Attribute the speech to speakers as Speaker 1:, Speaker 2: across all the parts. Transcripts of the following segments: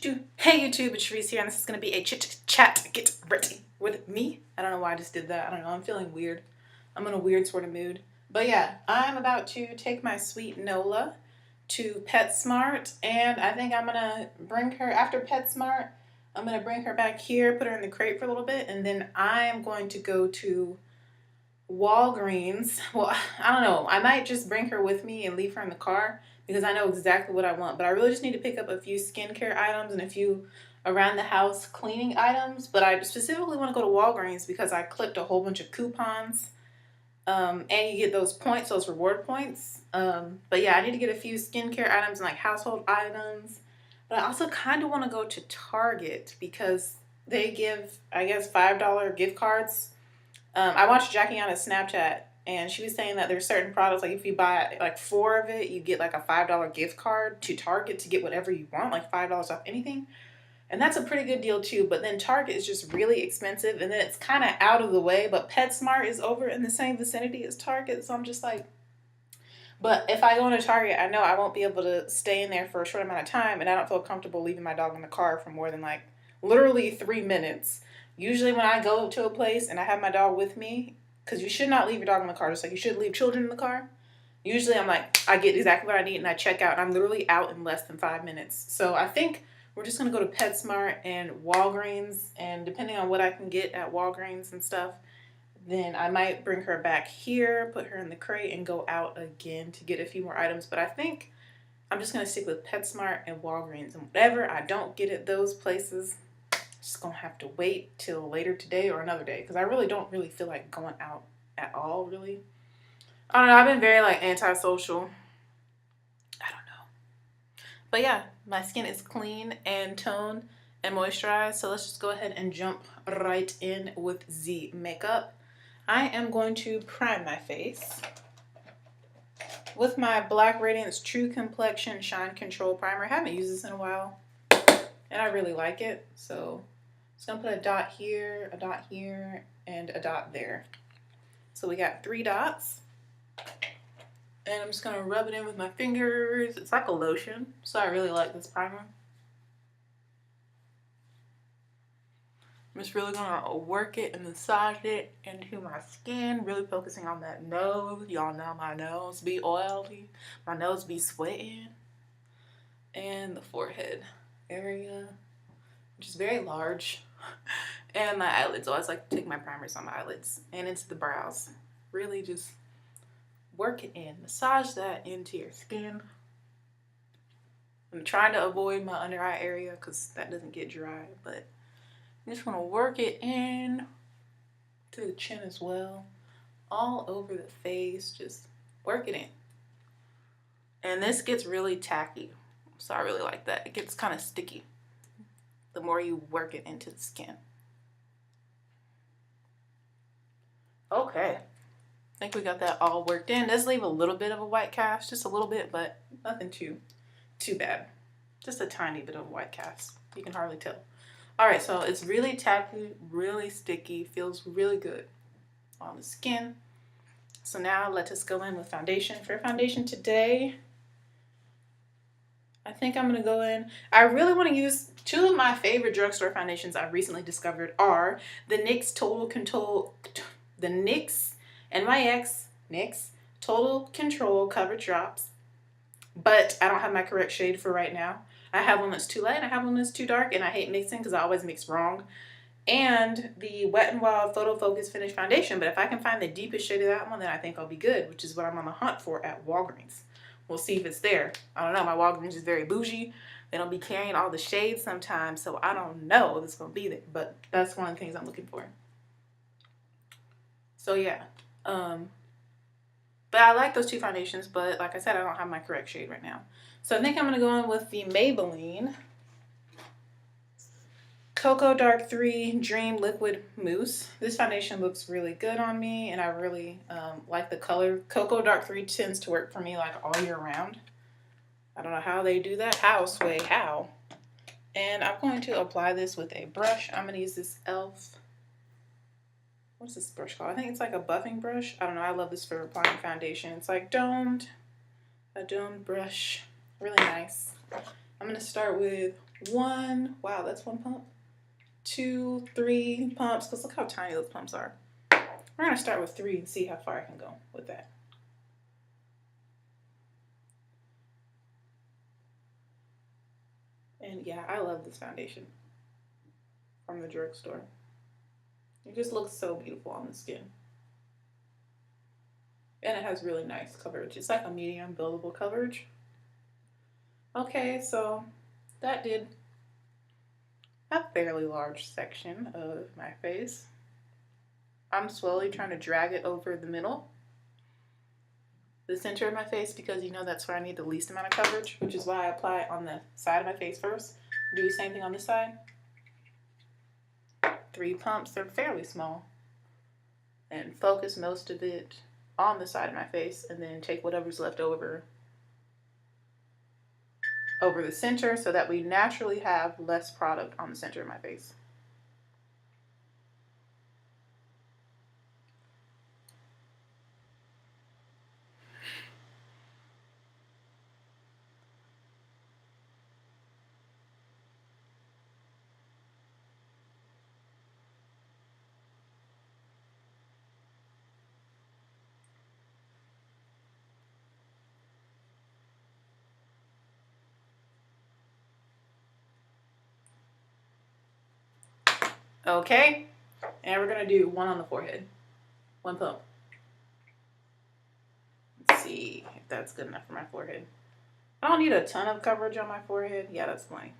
Speaker 1: Hey YouTube, it's Cherise here, and this is going to be a chit chat get ready with me. I don't know why I just did that. I don't know. I'm feeling weird. I'm in a weird sort of mood. But yeah, I'm about to take my sweet Nola to PetSmart, and I think I'm going to bring her, after PetSmart, I'm going to bring her back here, put her in the crate for a little bit, and then I am going to go to Walgreens. Well, I don't know. I might just bring her with me and leave her in the car, because I know exactly what I want. But I really just need to pick up a few skincare items and a few around the house cleaning items. But I specifically want to go to Walgreens because I clipped a whole bunch of coupons. And you get those points, those reward points. But yeah, I need to get a few skincare items and like household items. But I also kind of want to go to Target because they give, I guess, $5 gift cards. I watched Jackie on a Snapchat, and she was saying that there's certain products, like if you buy like 4 of it, you get like a $5 gift card to Target to get whatever you want, like $5 off anything. And that's a pretty good deal too. But then Target is just really expensive, and then it's kind of out of the way. But PetSmart is over in the same vicinity as Target, so I'm just like, but if I go into Target, I know I won't be able to stay in there for a short amount of time, and I don't feel comfortable leaving my dog in the car for more than like literally 3 minutes. Usually when I go to a place and I have my dog with me, because you should not leave your dog in the car, just like you should leave children in the car. Usually I'm like, I get exactly what I need and I check out, and I'm literally out in less than 5 minutes. So I think we're just going to go to PetSmart and Walgreens, and depending on what I can get at Walgreens and stuff, then I might bring her back here, put her in the crate, and go out again to get a few more items. But I think I'm just going to stick with PetSmart and Walgreens, and whatever I don't get at those places, just gonna have to wait till later today or another day, because I really don't feel like going out at all, really. I don't know, I've been very like antisocial. I don't know. But yeah, my skin is clean and toned and moisturized, so let's just go ahead and jump right in with the makeup. I am going to prime my face with my Black Radiance True Complexion Shine Control Primer. I haven't used this in a while, and I really like it, so I'm going to put a dot here, and a dot there. So we got 3 dots. And I'm just going to rub it in with my fingers. It's like a lotion, so I really like this primer. I'm just really going to work it and massage it into my skin, really focusing on that nose. Y'all know my nose be oily, my nose be sweating, and the forehead area, which is very large. And my eyelids. I always like to take my primers on my eyelids and into the brows. Really just work it in. Massage that into your skin. I'm trying to avoid my under eye area because that doesn't get dry, but I'm just going to work it in to the chin as well. All over the face. Just work it in. And this gets really tacky, so I really like that. It gets kind of sticky the more you work it into the skin. Okay, I think we got that all worked in. It does leave a little bit of a white cast, just a little bit, but nothing too bad. Just a tiny bit of white cast. You can hardly tell. All right, so it's really tacky, really sticky, feels really good on the skin. So now let us go in with foundation. For foundation today, I think I'm going to go in. I really want to use 2 of my favorite drugstore foundations I've recently discovered are the NYX Total Control Coverage Drops. But I don't have my correct shade for right now. I have one that's too light and I have one that's too dark, and I hate mixing because I always mix wrong. And the Wet n Wild Photo Focus Finish Foundation. But if I can find the deepest shade of that one, then I think I'll be good, which is what I'm on the hunt for at Walgreens. We'll see if it's there. I don't know. My Walgreens is very bougie. They don't be carrying all the shades sometimes, so I don't know if it's going to be there. But that's one of the things I'm looking for. So yeah. But I like those 2 foundations, but like I said, I don't have my correct shade right now. So I think I'm going to go in with the Maybelline Cocoa Dark 3 Dream Liquid Mousse. This foundation looks really good on me, and I really like the color. Cocoa Dark 3 tends to work for me like all year round. I don't know how they do that. How, Sway? How? And I'm going to apply this with a brush. I'm going to use this e.l.f. What's this brush called? I think it's like a buffing brush. I don't know. I love this for applying foundation. It's like a domed brush. Really nice. I'm going to start with 1, wow, that's 1 pump. 2, 3 pumps, because look how tiny those pumps are. We're going to start with 3 and see how far I can go with that. And yeah, I love this foundation from the drugstore. It just looks so beautiful on the skin. And it has really nice coverage. It's like a medium buildable coverage. Okay, so that did a fairly large section of my face. I'm slowly trying to drag it over the middle, the center of my face, because you know that's where I need the least amount of coverage, which is why I apply it on the side of my face first. Do the same thing on this side. 3 pumps, they're fairly small. And focus most of it on the side of my face, and then take whatever's left over the center, so that we naturally have less product on the center of my face. Okay, and we're gonna do 1 on the forehead. 1 pump. Let's see if that's good enough for my forehead. I don't need a ton of coverage on my forehead. Yeah, that's fine.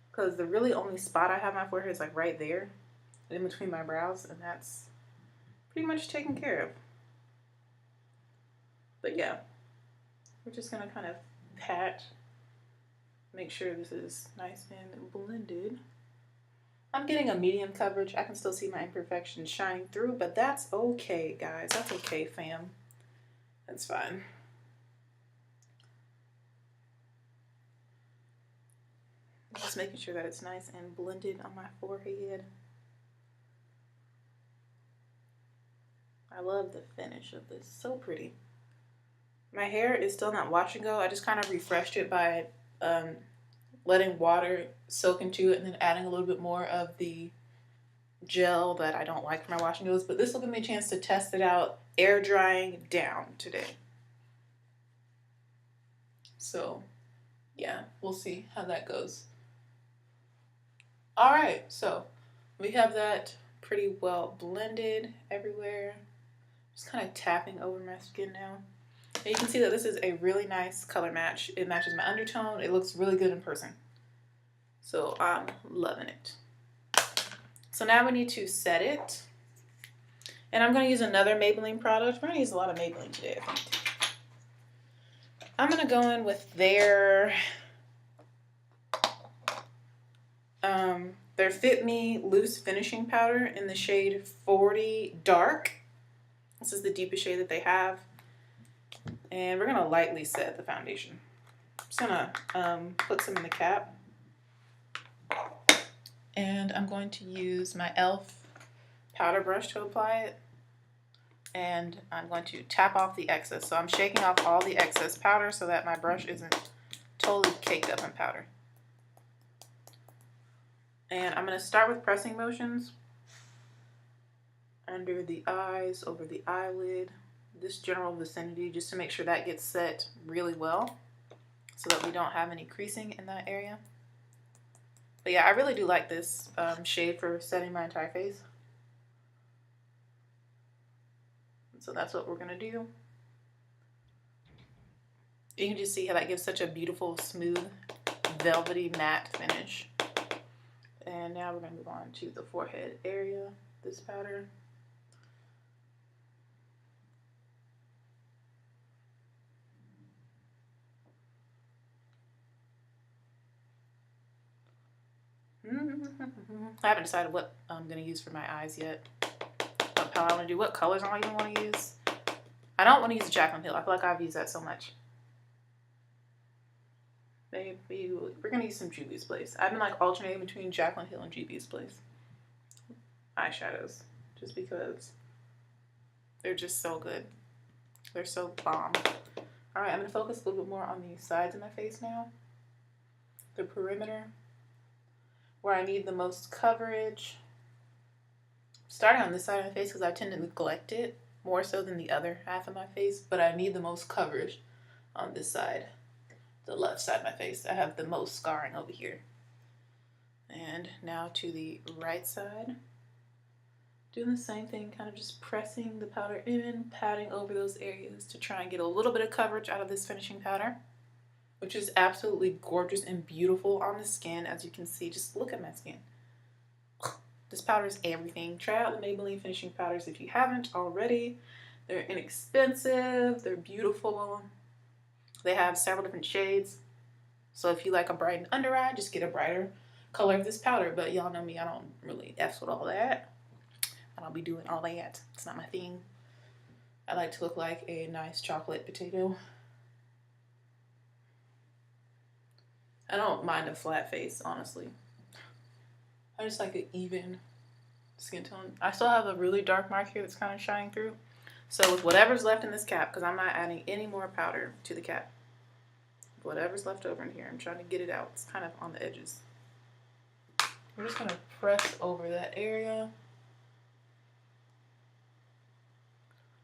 Speaker 1: Because the really only spot I have on my forehead is like right there, in between my brows, and that's pretty much taken care of. But yeah, we're just gonna kind of pat, make sure this is nice and blended. I'm getting a medium coverage. I can still see my imperfections shining through, but that's okay, guys. That's okay, fam. That's fine. Just making sure that it's nice and blended on my forehead. I love the finish of this. So pretty. My hair is still not wash and go. I just kind of refreshed it by letting water soak into it and then adding a little bit more of the gel that I don't like for my wash and goes. But this will give me a chance to test it out air drying down today. So yeah, we'll see how that goes. All right, so we have that pretty well blended everywhere. Just kind of tapping over my skin now. And you can see that this is a really nice color match. It matches my undertone. It looks really good in person. So I'm loving it. So now we need to set it. And I'm going to use another Maybelline product. We're going to use a lot of Maybelline today, I think. I'm going to go in with their Fit Me Loose Finishing Powder in the shade 40 Dark. This is the deepest shade that they have. And we're going to lightly set the foundation. I'm just going to put some in the cap. And I'm going to use my e.l.f. powder brush to apply it. And I'm going to tap off the excess. So I'm shaking off all the excess powder so that my brush isn't totally caked up in powder. And I'm going to start with pressing motions under the eyes, over the eyelid, this general vicinity, just to make sure that gets set really well so that we don't have any creasing in that area. But yeah, I really do like this shade for setting my entire face. So that's what we're going to do. You can just see how that gives such a beautiful, smooth, velvety, matte finish. And now we're going to move on to the forehead area, this powder. I haven't decided what I'm going to use for my eyes yet. What palette I want to do, what colors I even want to use. I don't want to use Jaclyn Hill. I feel like I've used that so much. Maybe we're going to use some Juvia's Place. I've been like alternating between Jaclyn Hill and Juvia's Place eyeshadows just because they're just so good. They're so bomb. Alright, I'm going to focus a little bit more on the sides of my face now. the perimeter, where I need the most coverage. Starting on this side of my face because I tend to neglect it more so than the other half of my face, but I need the most coverage on this side, the left side of my face. I have the most scarring over here. And now to the right side. Doing the same thing, kind of just pressing the powder in, patting over those areas to try and get a little bit of coverage out of this finishing powder, which is absolutely gorgeous and beautiful on the skin. As you can see, just look at my skin. This powder is everything. Try out the Maybelline finishing powders if you haven't already. They're inexpensive, they're beautiful. They have several different shades. So if you like a brightened under eye, just get a brighter color of this powder. But y'all know me, I don't really F with all that. I don't be doing all that. It's not my thing. I like to look like a nice chocolate potato. I don't mind a flat face, honestly. I just like an even skin tone. I still have a really dark mark here that's kind of shining through. So with whatever's left in this cap, because I'm not adding any more powder to the cap, whatever's left over in here, I'm trying to get it out. It's kind of on the edges. I'm just going to press over that area.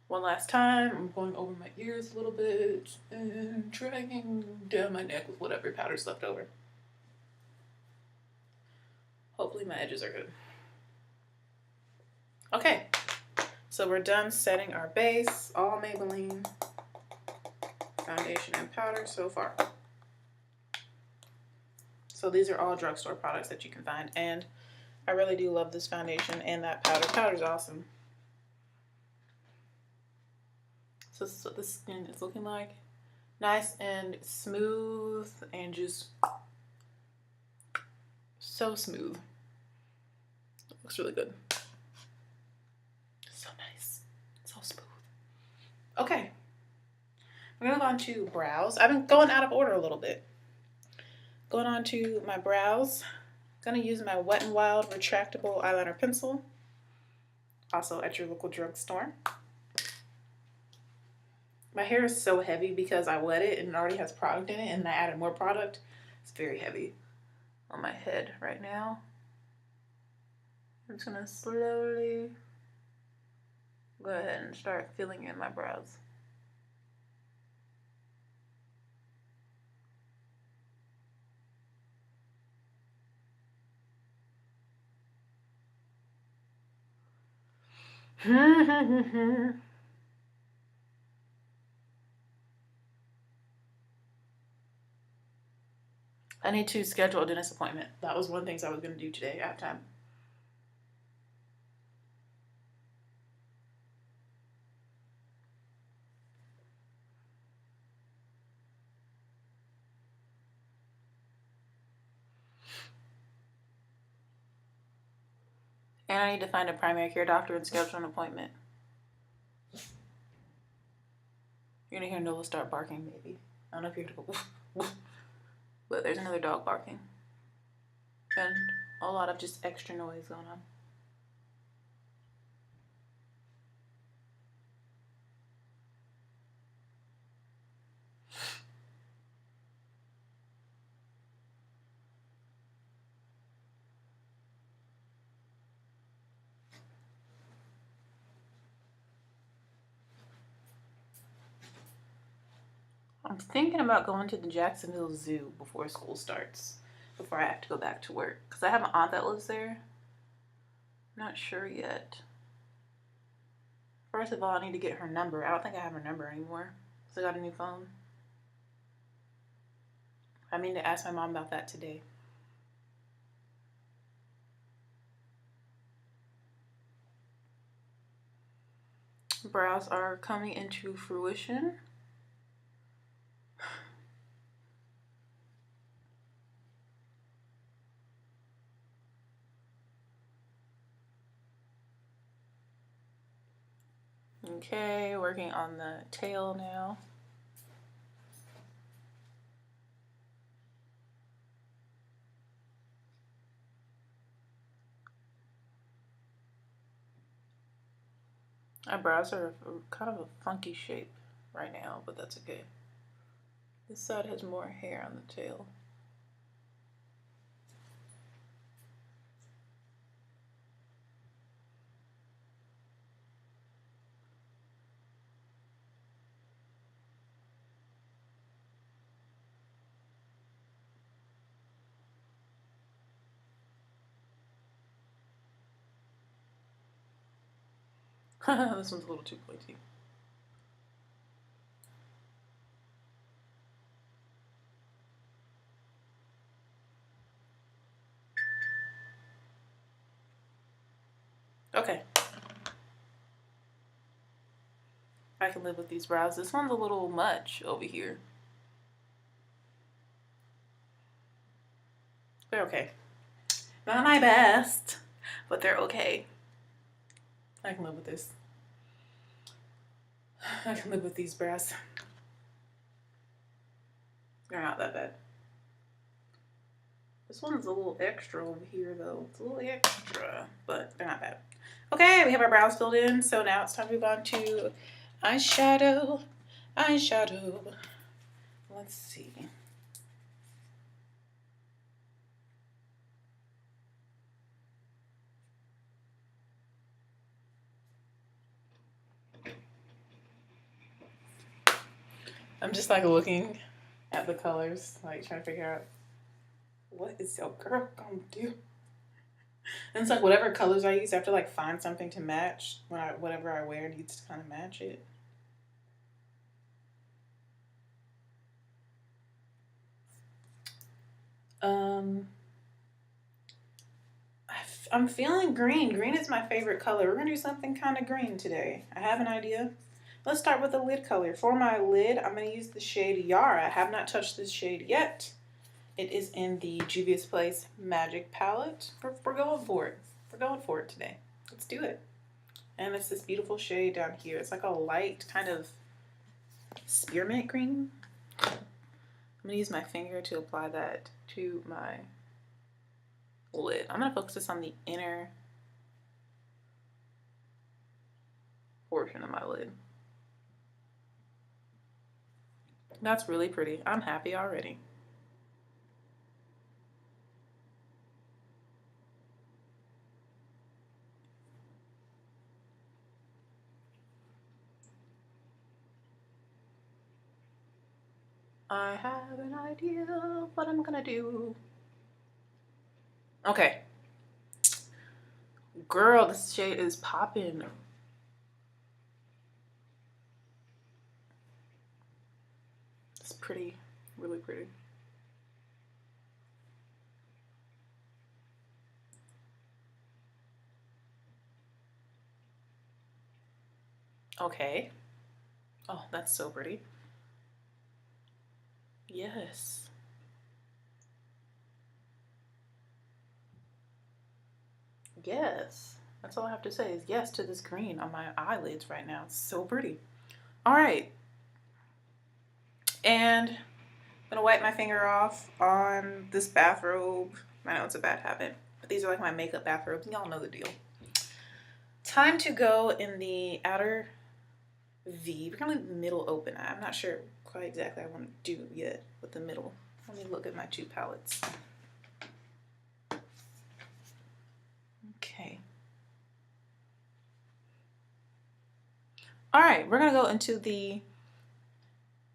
Speaker 1: One last time, I'm going over my ears a little bit and dragging down my neck with whatever powder's left over. Hopefully my edges are good. Okay, so we're done setting our base, all Maybelline foundation and powder so far. So these are all drugstore products that you can find, and I really do love this foundation and that powder. Powder's awesome. So this is what the skin is looking like. Nice and smooth and just so smooth. It looks really good. So nice. So smooth. Okay. We're going to move on to brows. I've been going out of order a little bit. Going on to my brows. I'm going to use my Wet n Wild retractable eyeliner pencil. Also at your local drugstore. My hair is so heavy because I wet it and it already has product in it, and I added more product. It's very heavy on my head right now. I'm just gonna slowly go ahead and start filling in my brows. I need to schedule a dentist appointment. That was one of the things I was going to do today. I have time. And I need to find a primary care doctor and schedule an appointment. You're going to hear Nola start barking, maybe. I don't know if you're going to go woof, woof. But there's another dog barking. And a lot of just extra noise going on. I'm thinking about going to the Jacksonville Zoo before school starts, before I have to go back to work. Because I have an aunt that lives there. Not sure yet. First of all, I need to get her number. I don't think I have her number anymore. So I got a new phone. I mean to ask my mom about that today. Brows are coming into fruition. Okay, working on the tail now. My brows are kind of a funky shape right now, but that's okay. This side has more hair on the tail. This one's a little too pointy. Okay. I can live with these brows. This one's a little much over here. They're okay. Not my best, but they're okay. I can live with this. I can live with these brows. They're not that bad. This one's a little extra over here though. It's a little extra, but they're not bad. Okay, we have our brows filled in, so now it's time to move on to eyeshadow. Eyeshadow. Let's see. I'm just like looking at the colors, like trying to figure out what is your girl gonna do. And it's like whatever colors I use, I have to like find something to match when whatever I wear needs to kind of match it. I'm feeling green. Green is my favorite color. We're gonna do something kind of green today. I have an idea. Let's start with the lid color. For my lid, I'm gonna use the shade Yara. I have not touched this shade yet. It is in the Juvia's Place Magic Palette. We're going for it. We're going for it today. Let's do it. And it's this beautiful shade down here. It's like a light kind of spearmint green. I'm gonna use my finger to apply that to my lid. I'm gonna focus this on the inner portion of my lid. That's really pretty. I'm happy already. I have an idea what I'm gonna do. Okay. Girl, this shade is popping. It's pretty, really pretty. Okay. Oh, that's so pretty. Yes. Yes. That's all I have to say is yes to this green on my eyelids right now. It's so pretty. All right. And I'm gonna wipe my finger off on this bathrobe. I know it's a bad habit, but these are like my makeup bathrobes. Y'all know the deal. Time to go in the outer V. We're gonna leave the middle open. I'm not sure quite exactly what I want to do yet with the middle. Let me look at my two palettes. Okay. All right, we're gonna go into the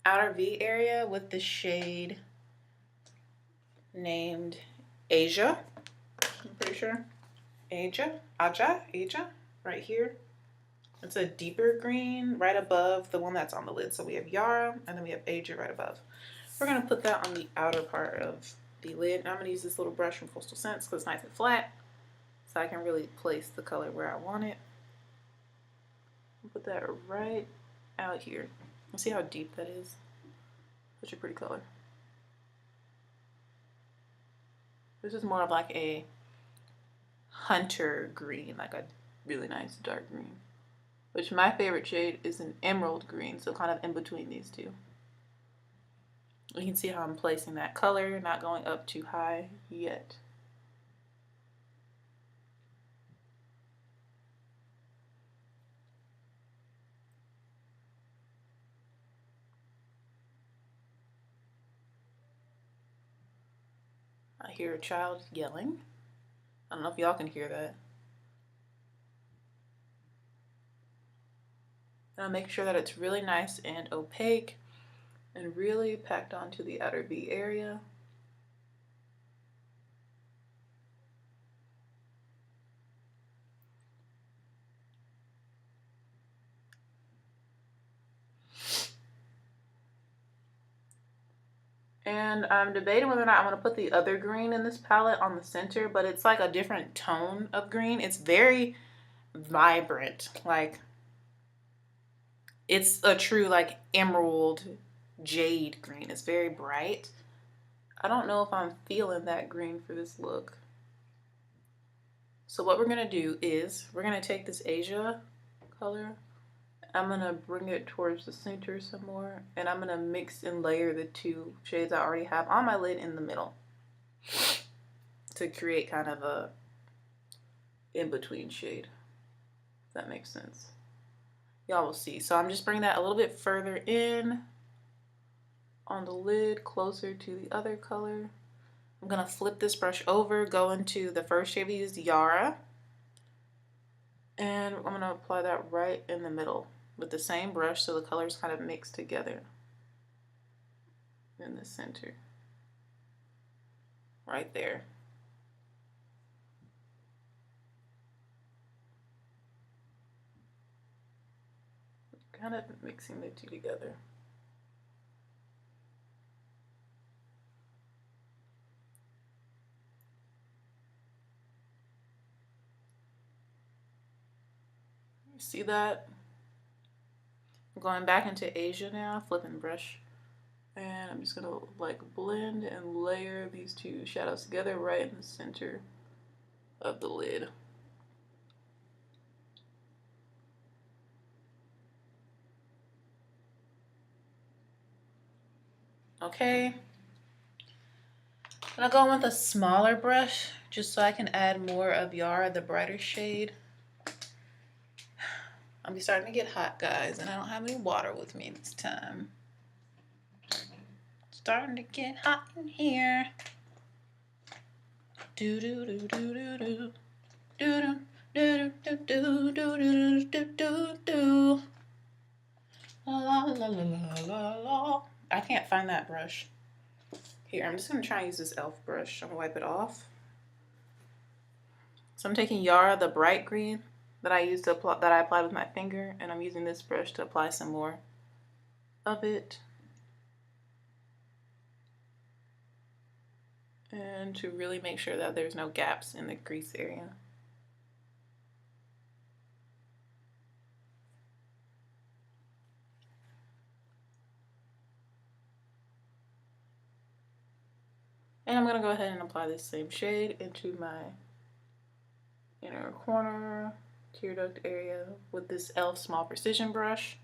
Speaker 1: outer V area with the shade named Asia. I'm pretty sure. Aja, right here. It's a deeper green right above the one that's on the lid. So we have Yara and then we have Aja right above. We're gonna put that on the outer part of the lid. And I'm gonna use this little brush from Coastal Scents because it's nice and flat. So I can really place the color where I want it. Put that right out here. Let's see how deep that is. Such a pretty color. This is more of like a hunter green, like a really nice dark green. Which my favorite shade is an emerald green, so kind of in between these two. You can see how I'm placing that color, not going up too high yet. I hear a child yelling. I don't know if y'all can hear that. And I'll make sure that it's really nice and opaque and really packed onto the outer V area. And I'm debating whether or not I'm going to put the other green in this palette on the center, but it's like a different tone of green. It's very vibrant. Like, it's a true, like, emerald jade green. It's very bright. I don't know if I'm feeling that green for this look. So what we're going to do is we're going to take this Asia color. I'm going to bring it towards the center some more. And I'm going to mix and layer the two shades I already have on my lid in the middle to create kind of a in-between shade, if that makes sense. Y'all will see. So I'm just bringing that a little bit further in on the lid, closer to the other color. I'm going to flip this brush over, go into the first shade we used, Yara. And I'm going to apply that right in the middle with the same brush so the colors kind of mix together in the center. Right there. Kind of mixing the two together. See that? I'm going back into Asia now, flipping brush. And I'm just gonna like blend and layer these two shadows together right in the center of the lid. Okay. I'm gonna go in with a smaller brush just so I can add more of Yara, the brighter shade. I'm starting to get hot, guys, and I don't have any water with me this time. Starting to get hot in here. Do do do do do do do do do do do do do do. La la la la la la. I can't find that brush. Here, I'm just gonna try and use this e.l.f. brush. I'm gonna wipe it off. So I'm taking Yara, the bright green that I used to apply, that I applied with my finger, and I'm using this brush to apply some more of it. And to really make sure that there's no gaps in the crease area. And I'm gonna go ahead and apply this same shade into my inner corner, tear duct area with this e.l.f. small precision brush.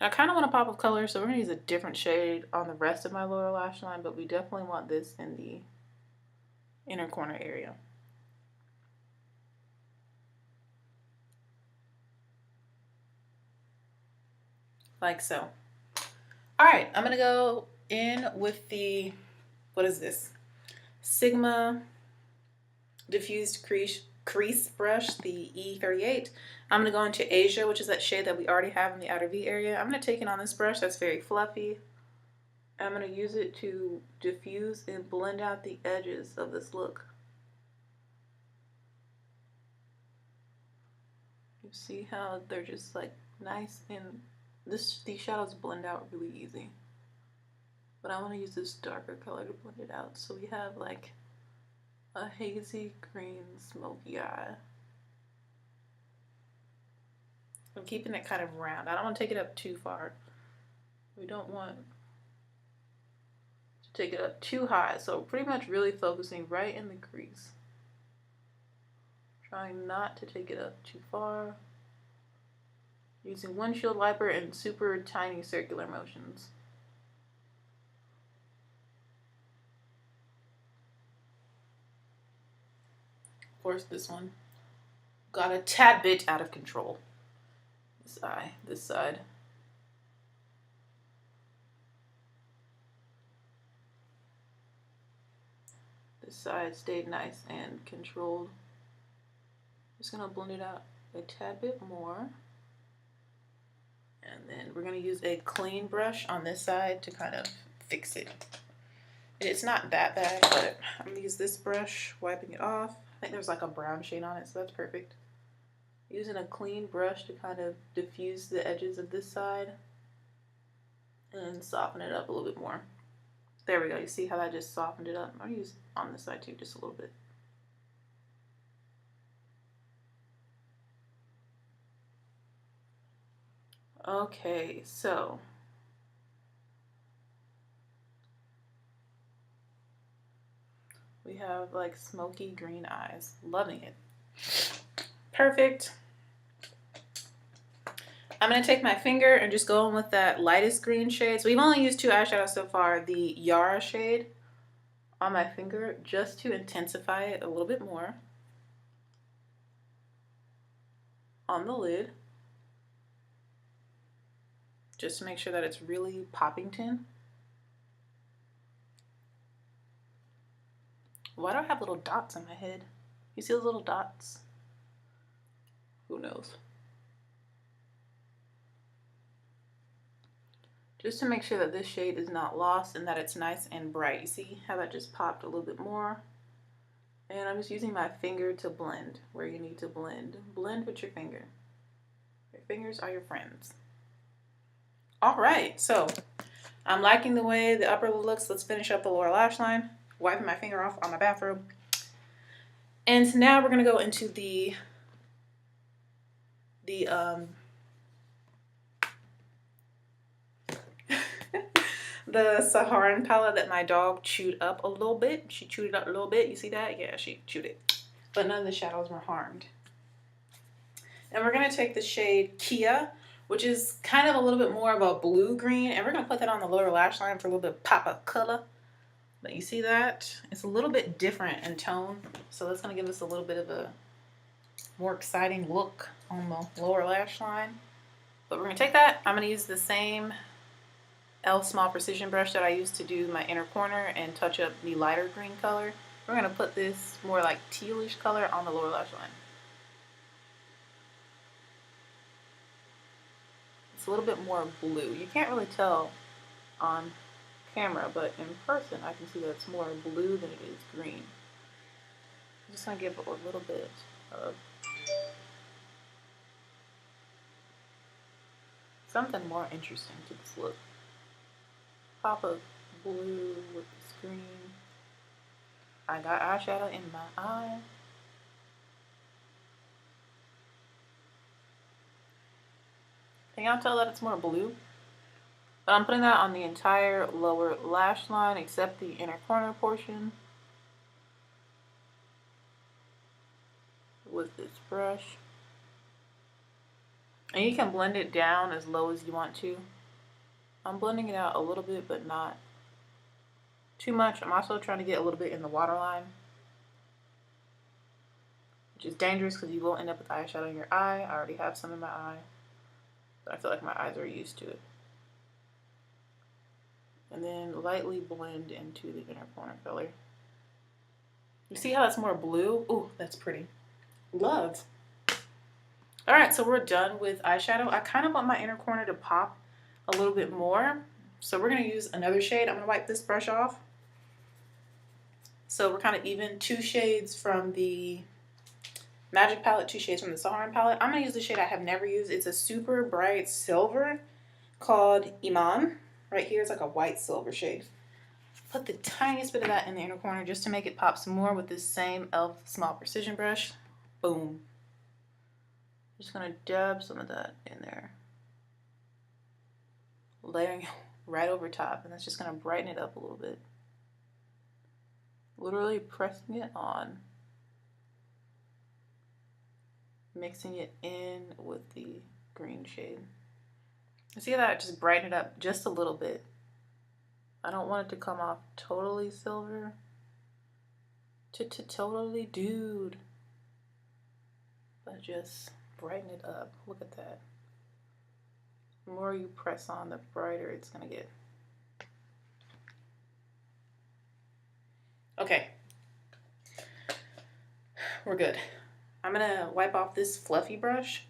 Speaker 1: I kind of want to pop of color, so we're going to use a different shade on the rest of my lower lash line, but we definitely want this in the inner corner area. Like so. All right, I'm going to go in with the, what is this? Sigma Diffused Crease Brush, the E38. I'm going to go into Asia, which is that shade that we already have in the outer V area. I'm going to take it on this brush that's very fluffy. I'm going to use it to diffuse and blend out the edges of this look. You see how they're just like nice, and these shadows blend out really easy. But I want to use this darker color to blend it out, so we have like a hazy green smoky eye. I'm keeping it kind of round. I don't want to take it up too far. We don't want to take it up too high, so pretty much really focusing right in the crease. Trying not to take it up too far. Using windshield wiper and super tiny circular motions. Of course, this one got a tad bit out of control. This eye, this side. This side stayed nice and controlled. Just gonna blend it out a tad bit more. And then we're gonna use a clean brush on this side to kind of fix it. It's not that bad, but I'm gonna use this brush, wiping it off. I think there's like a brown shade on it, so that's perfect. Using a clean brush to kind of diffuse the edges of this side and soften it up a little bit more. There we go. You see how that just softened it up? I'm gonna use on this side too, just a little bit. Okay, so we have like smoky green eyes. Loving it. Perfect. I'm going to take my finger and just go in with that lightest green shade. So we've only used 2 eyeshadows so far. The Yara shade on my finger just to intensify it a little bit more on the lid. Just to make sure that it's really Poppington. Why do I have little dots on my head? You see those little dots? Who knows? Just to make sure that this shade is not lost and that it's nice and bright. You see how that just popped a little bit more? And I'm just using my finger to blend where you need to blend. Blend with your finger. Your fingers are your friends. All right, so I'm liking the way the upper looks. Let's finish up the lower lash line. Wiping my finger off on my bathrobe. And now we're gonna go into the the Saharan palette that my dog chewed up a little bit. She chewed it up a little bit. You see that? Yeah, she chewed it. But none of the shadows were harmed. And we're going to take the shade Kia, which is kind of a little bit more of a blue-green. And we're going to put that on the lower lash line for a little bit of pop of color. But you see that? It's a little bit different in tone. So that's going to give us a little bit of a more exciting look on the lower lash line. But we're going to take that. I'm going to use the same Small Precision brush that I used to do my inner corner and touch up the lighter green color. We're going to put this more like tealish color on the lower lash line. It's a little bit more blue. You can't really tell on camera, but in person I can see that it's more blue than it is green. I'm just going to give it a little bit of something more interesting to this look. Pop of blue with the green. I got eyeshadow in my eye. Can y'all tell that it's more blue? But I'm putting that on the entire lower lash line except the inner corner portion with this brush. And you can blend it down as low as you want to. I'm blending it out a little bit, but not too much. I'm also trying to get a little bit in the waterline, which is dangerous because you will end up with eyeshadow in your eye. I already have some in my eye, but I feel like my eyes are used to it. And then lightly blend into the inner corner color. You see how that's more blue? Ooh, that's pretty. Love. All right, so we're done with eyeshadow. I kind of want my inner corner to pop a little bit more. So we're going to use another shade. I'm going to wipe this brush off. So we're kind of even 2 shades from the Magic palette, 2 shades from the Saharan palette. I'm going to use the shade I have never used. It's a super bright silver called Iman. Right here is like a white silver shade. Put the tiniest bit of that in the inner corner just to make it pop some more with this same e.l.f. Small Precision brush. Boom. Just going to dab some of that in there. Layering it right over top, and that's just going to brighten it up a little bit. Literally pressing it on, mixing it in with the green shade. You see that? Just brighten it up just a little bit. I don't want it to come off totally silver. Totally dude. But just brighten it up. Look at that. The more you press on, the brighter it's gonna get. Okay, we're good. I'm gonna wipe off this fluffy brush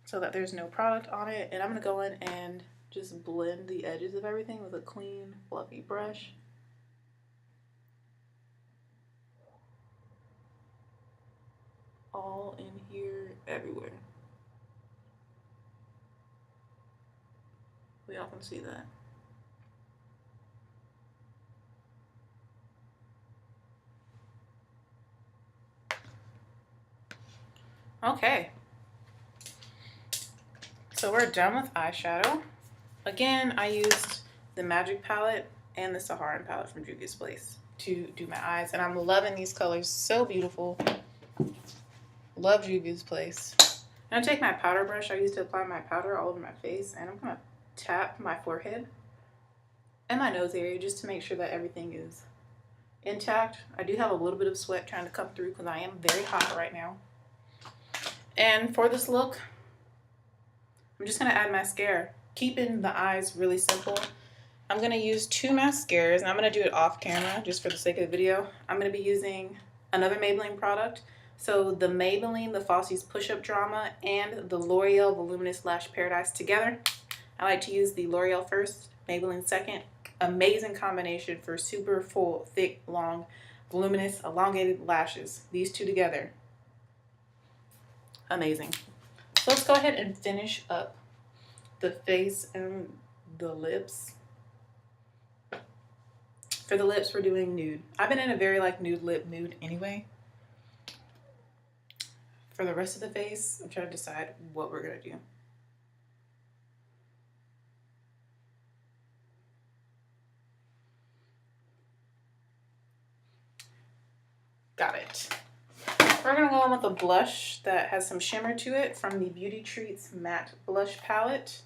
Speaker 1: so that there's no product on it, and I'm gonna go in and just blend the edges of everything with a clean, fluffy brush. all in here, everywhere. We all can see that. Okay. So we're done with eyeshadow. Again, I used the Magic palette and the Saharan palette from Juvia's Place to do my eyes. And I'm loving these colors. So beautiful. Love Juvia's Place. I'm gonna take my powder brush I used to apply my powder all over my face, and I'm gonna tap my forehead and my nose area just to make sure that everything is intact. I do have a little bit of sweat trying to come through because I am very hot right now. And for this look, I'm just gonna add mascara, keeping the eyes really simple. I'm gonna use 2 mascaras, and I'm gonna do it off camera just for the sake of the video. I'm gonna be using another Maybelline product. So the Maybelline, the Fossie's Push-Up Drama, and the L'Oreal Voluminous Lash Paradise together. I like to use the L'Oreal first, Maybelline second. Amazing combination for super full, thick, long, voluminous, elongated lashes. These two together. Amazing. So let's go ahead and finish up the face and the lips. For the lips, we're doing nude. I've been in a very like nude lip mood anyway. For the rest of the face, I'm trying to decide what we're gonna do. Got it. We're gonna go in with a blush that has some shimmer to it from the Beauty Treats Matte Blush Palette.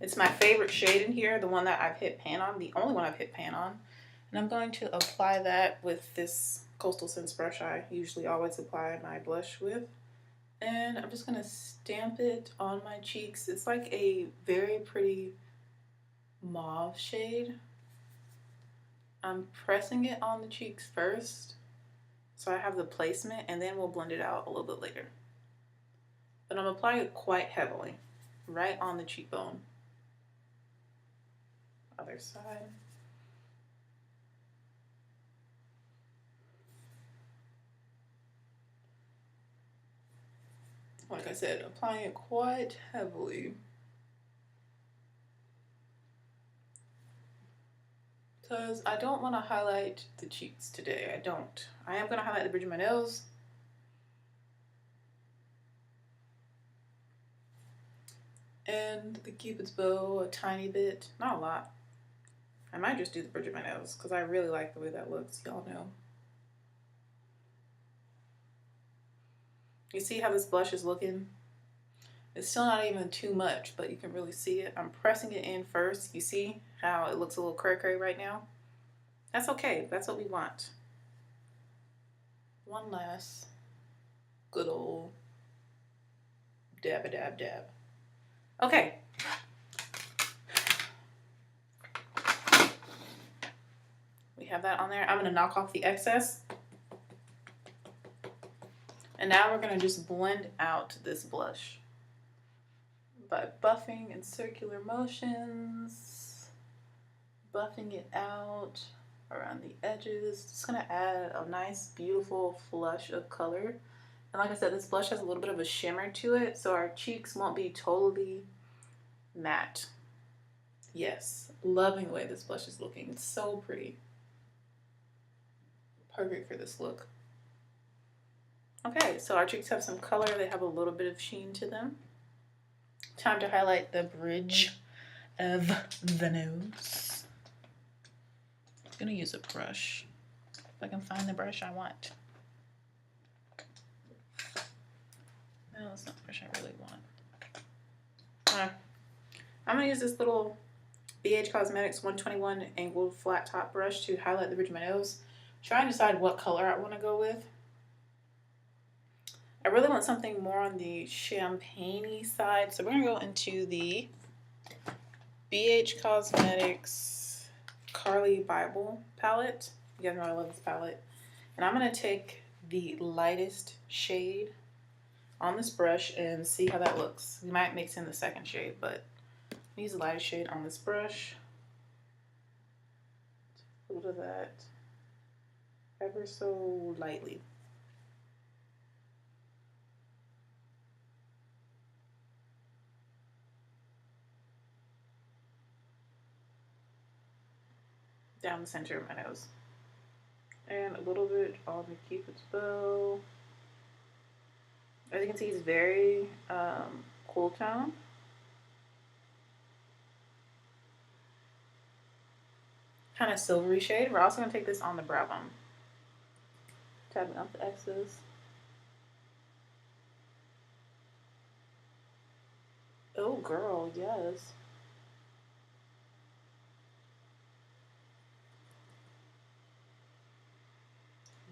Speaker 1: It's my favorite shade in here, the one that I've hit pan on, the only one I've hit pan on. And I'm going to apply that with this Coastal Scents brush I usually always apply my blush with. And I'm just gonna stamp it on my cheeks. It's like a very pretty mauve shade. I'm pressing it on the cheeks first, so I have the placement, and then we'll blend it out a little bit later. But I'm applying it quite heavily, right on the cheekbone. Other side. Like I said, applying it quite heavily. Because I don't want to highlight the cheeks today. I don't. I am going to highlight the bridge of my nose. And the Cupid's bow a tiny bit. Not a lot. I might just do the bridge of my nose because I really like the way that looks. Y'all know. You see how this blush is looking? It's still not even too much, but you can really see it. I'm pressing it in first. You see how it looks a little cray-cray right now? That's okay. That's what we want. One last good old dab-a-dab-dab. Okay. We have that on there. I'm going to knock off the excess. And now we're going to just blend out this blush by buffing in circular motions, buffing it out around the edges. Just going to add a nice, beautiful flush of color. And like I said, this blush has a little bit of a shimmer to it, so our cheeks won't be totally matte. Yes, loving the way this blush is looking. It's so pretty. Perfect for this look. Okay, so our cheeks have some color. They have a little bit of sheen to them. Time to highlight the bridge of the nose. I'm gonna use a brush. If I can find the brush I want. No, that's not the brush I really want. I'm gonna use this little BH Cosmetics 121 angled flat top brush to highlight the bridge of my nose. Try and decide what color I want to go with. I really want something more on the champagne-y side, so we're gonna go into the BH Cosmetics Carly Bible palette. You guys know I love this palette. And I'm gonna take the lightest shade on this brush and see how that looks. We might mix in the second shade, but use the lightest shade on this brush. A little of that ever so lightly. down the center of my nose. And a little bit on the Cupid's bow. As you can see, it's very cool tone. Kind of silvery shade. We're also going to take this on the brow bone. Tapping out the X's. Oh, girl, yes.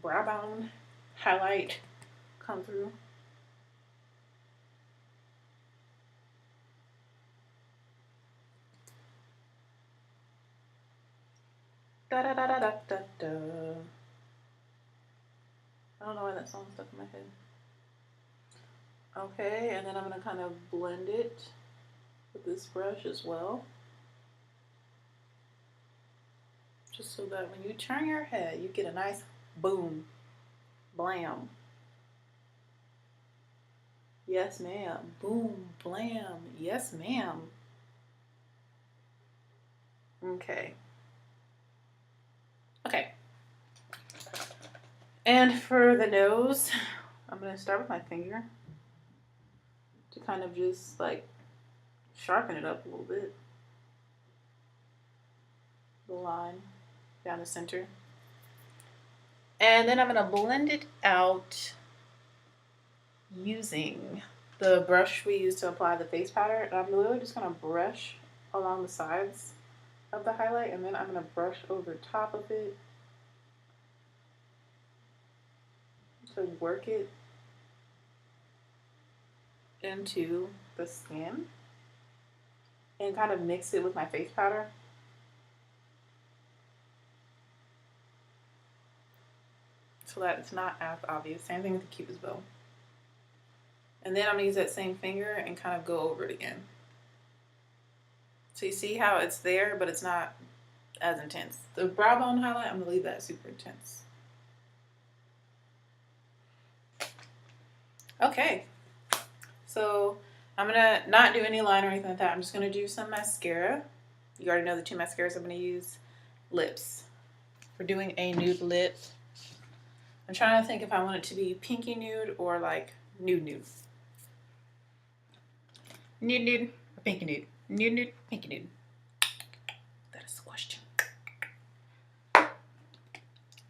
Speaker 1: Brow bone highlight come through. Da da da da da da da. I don't know why that song stuck in my head. Okay, and then I'm gonna kind of blend it with this brush as well. Just so that when you turn your head, you get a nice boom, blam. Yes, ma'am. Boom, blam. Yes, ma'am. Okay. Okay. And for the nose, I'm going to start with my finger to kind of just like sharpen it up a little bit. The line down the center. And then I'm going to blend it out using the brush we use to apply the face powder. And I'm literally just going to brush along the sides of the highlight, and then I'm going to brush over top of it to work it into the skin and kind of mix it with my face powder. So that it's not as obvious. Same thing with the Cupid's bow. And then I'm going to use that same finger and kind of go over it again. So you see how it's there, but it's not as intense. The brow bone highlight, I'm going to leave that super intense. Okay. So I'm going to not do any line or anything like that. I'm just going to do some mascara. You already know the two mascaras I'm going to use. Lips. We're doing a nude lip. I'm trying to think if I want it to be pinky nude or like nude nude. Nude nude or pinky nude? Nude nude, pinky nude. That is the question.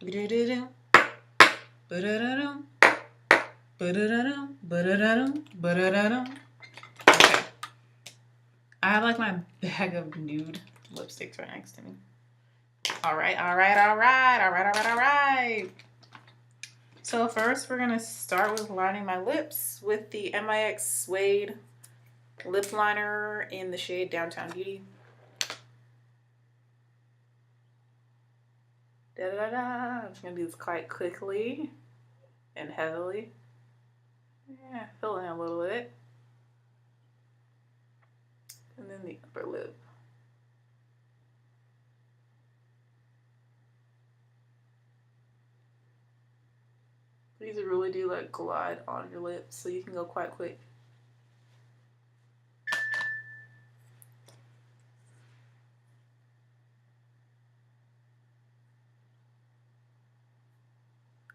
Speaker 1: Okay. I have like my bag of nude lipsticks right next to me. Alright. So first we're going to start with lining my lips with the MIX Suede lip liner in the shade Downtown Beauty. I'm just going to do this quite quickly and heavily. Yeah, fill in a little bit. And then the upper lip. These really do like glide on your lips, so you can go quite quick.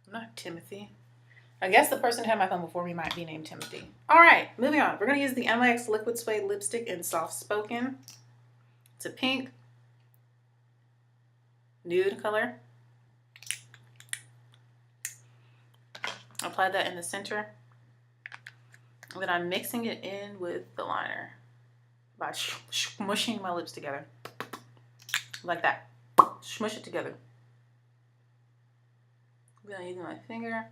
Speaker 1: I'm not Timothy. I guess the person who had my phone before me might be named Timothy. All right, moving on. We're going to use the MIX Liquid Suede Lipstick in Soft Spoken. It's a pink nude color. Apply that in the center. And then I'm mixing it in with the liner by smushing my lips together. Like that. Smush it together. Then using my finger.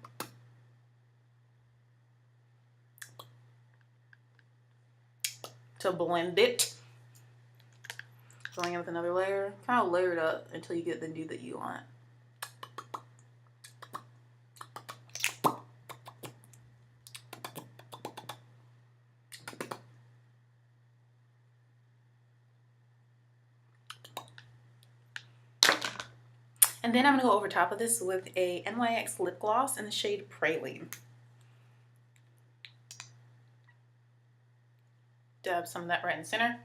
Speaker 1: To blend it. Going in with another layer. Kind of layer it up until you get the nude that you want. And then I'm going to go over top of this with a NYX lip gloss in the shade Praline. Dab some of that right in the center.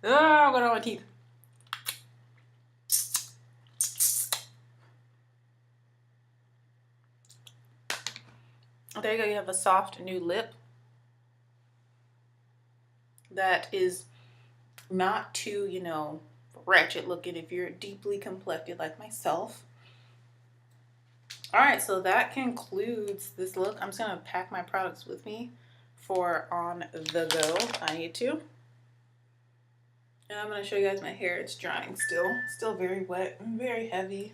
Speaker 1: Oh, I'm going on my teeth. There you go. You have a soft new lip that is not too, you know, ratchet looking if you're deeply complected like myself. All right, so that concludes this look. I'm just gonna pack my products with me for on the go. I need to. And I'm gonna show you guys my hair. It's drying still very wet and very heavy.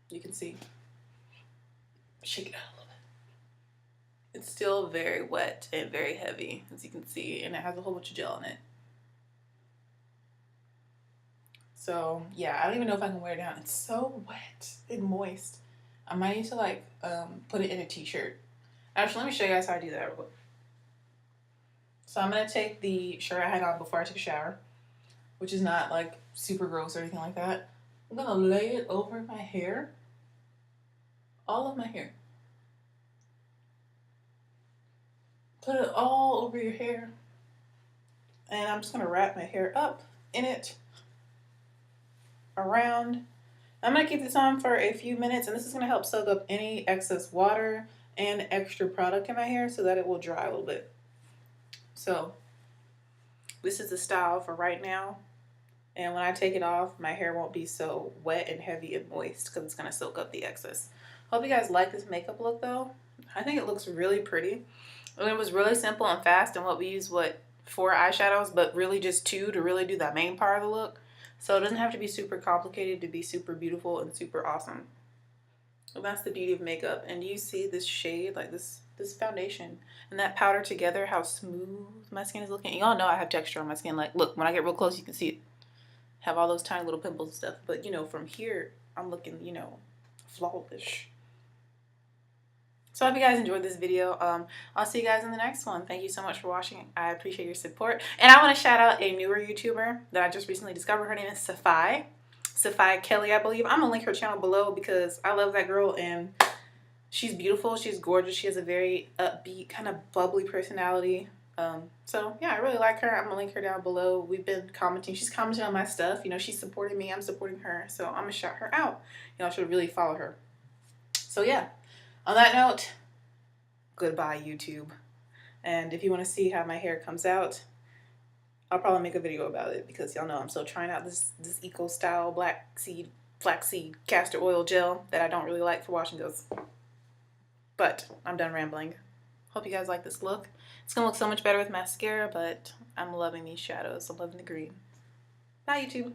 Speaker 1: You can see. Shake it out a little bit. It's still very wet and very heavy, as you can see, and it has a whole bunch of gel in it. So yeah, I don't even know if I can wear it down. It's so wet and moist. I might need to like put it in a t-shirt. Actually, let me show you guys how I do that real quick. So I'm gonna take the shirt I had on before I took a shower, which is not like super gross or anything like that. I'm gonna lay it over my hair, all of my hair. Put it all over your hair. And I'm just gonna wrap my hair up in it, around. I'm gonna keep this on for a few minutes, and this is gonna help soak up any excess water and extra product in my hair so that it will dry a little bit. So this is the style for right now. And when I take it off, my hair won't be so wet and heavy and moist because it's gonna soak up the excess. Hope you guys like this makeup look though. I think it looks really pretty. And it was really simple and fast, and what we used, 4 eyeshadows, but really just 2 to really do that main part of the look. So it doesn't have to be super complicated to be super beautiful and super awesome. Well, that's the beauty of makeup. And you see this shade, like this foundation and that powder together, how smooth my skin is looking. Y'all know I have texture on my skin. Like, look, when I get real close, you can see it. Have all those tiny little pimples and stuff. But, you know, from here, I'm looking, you know, flawless. So I hope you guys enjoyed this video. I'll see you guys in the next one. Thank you so much for watching. I appreciate your support. And I want to shout out a newer YouTuber that I just recently discovered. Her name is Safai Kelly, I believe. I'm going to link her channel below because I love that girl and she's beautiful. She's gorgeous. She has a very upbeat, kind of bubbly personality. So yeah, I really like her. I'm going to link her down below. We've been commenting. She's commenting on my stuff. You know, she's supporting me. I'm supporting her. So I'm going to shout her out. Y'all should really follow her. So yeah. On that note, goodbye YouTube. And if you want to see how my hair comes out, I'll probably make a video about it because y'all know I'm still trying out this eco style flaxseed castor oil gel that I don't really like for washing those. But I'm done rambling. Hope you guys like this look. It's gonna look so much better with mascara, but I'm loving these shadows. I'm loving the green. Bye YouTube.